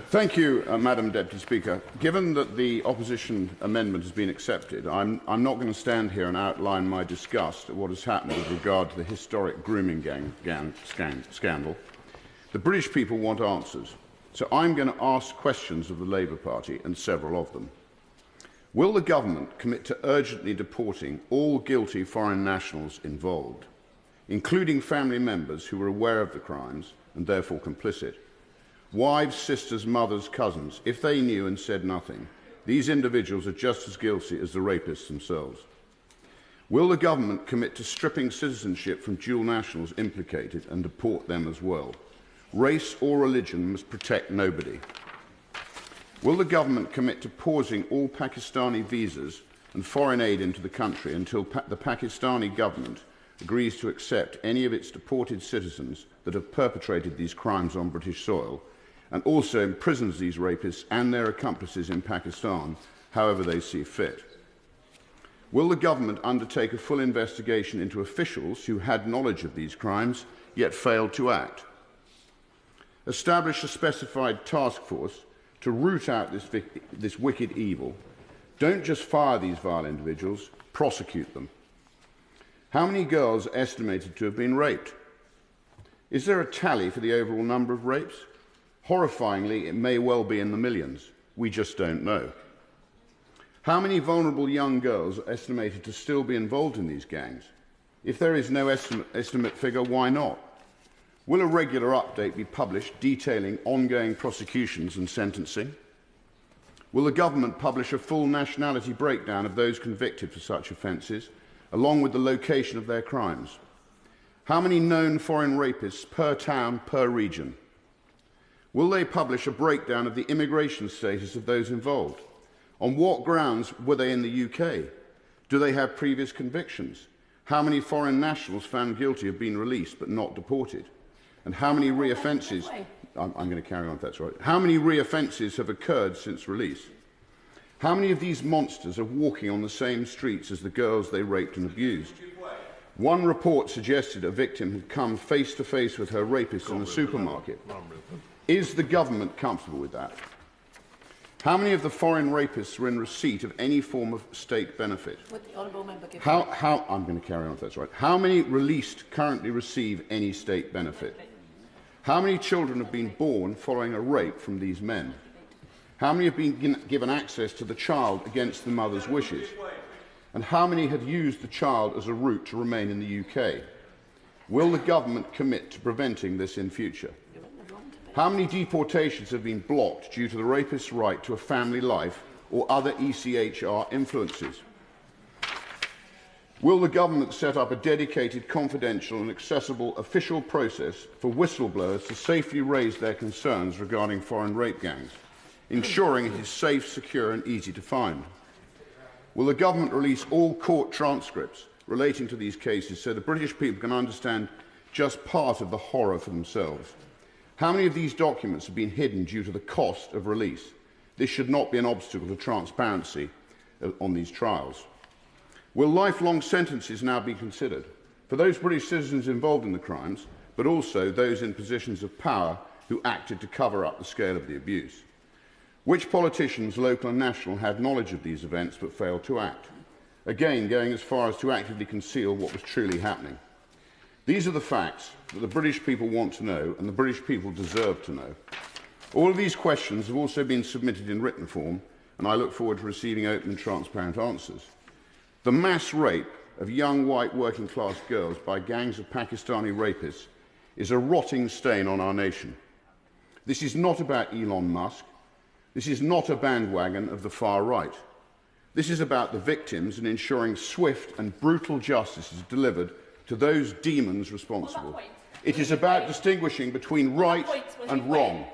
Thank you, Madam Deputy Speaker. Given that the opposition amendment has been accepted, I'm not going to stand here and outline my disgust at what has happened with regard to the historic grooming scandal. The British people want answers, so I'm going to ask questions of the Labour Party, and several of them. Will the government commit to urgently deporting all guilty foreign nationals involved, including family members who were aware of the crimes and therefore complicit? Wives, sisters, mothers, cousins, if they knew and said nothing, these individuals are just as guilty as the rapists themselves. Will the government commit to stripping citizenship from dual nationals implicated and deport them as well? Race or religion must protect nobody. Will the government commit to pausing all Pakistani visas and foreign aid into the country until the Pakistani government agrees to accept any of its deported citizens that have perpetrated these crimes on British soil, and also imprisons these rapists and their accomplices in Pakistan, however they see fit? Will the government undertake a full investigation into officials who had knowledge of these crimes yet failed to act? Establish a specified task force to root out this wicked evil. Don't just fire these vile individuals, prosecute them. How many girls are estimated to have been raped? Is there a tally for the overall number of rapes? Horrifyingly, it may well be in the millions. We just don't know. How many vulnerable young girls are estimated to still be involved in these gangs? If there is no estimate figure, why not? Will a regular update be published detailing ongoing prosecutions and sentencing? Will the government publish a full nationality breakdown of those convicted for such offences, along with the location of their crimes? How many known foreign rapists per town, per region? Will they publish a breakdown of the immigration status of those involved? On what grounds were they in the UK? Do they have previous convictions? How many foreign nationals found guilty have been released but not deported? And how many re-offences... I'm going to carry on if that's right. How many re-offences have occurred since release? How many of these monsters are walking on the same streets as the girls they raped and abused? One report suggested a victim had come face to face with her rapist in a supermarket. Is the government comfortable with that? How many of the foreign rapists were in receipt of any form of state benefit? Would the honourable member give I'm going to carry on if that's right. How many released currently receive any state benefit? How many children have been born following a rape from these men? How many have been given access to the child against the mother's wishes? And how many have used the child as a route to remain in the UK? Will the government commit to preventing this in future? How many deportations have been blocked due to the rapist's right to a family life or other ECHR influences? Will the government set up a dedicated, confidential and accessible official process for whistleblowers to safely raise their concerns regarding foreign rape gangs, ensuring it is safe, secure and easy to find? Will the government release all court transcripts relating to these cases so the British people can understand just part of the horror for themselves? How many of these documents have been hidden due to the cost of release? This should not be an obstacle to transparency on these trials. Will lifelong sentences now be considered for those British citizens involved in the crimes, but also those in positions of power who acted to cover up the scale of the abuse? Which politicians, local and national, had knowledge of these events but failed to act? Again, going as far as to actively conceal what was truly happening. These are the facts that the British people want to know and the British people deserve to know. All of these questions have also been submitted in written form, and I look forward to receiving open and transparent answers. The mass rape of young white working class girls by gangs of Pakistani rapists is a rotting stain on our nation. This is not about Elon Musk. This is not a bandwagon of the far right. This is about the victims and ensuring swift and brutal justice is delivered to those demons responsible. It is about distinguishing between right and wrong.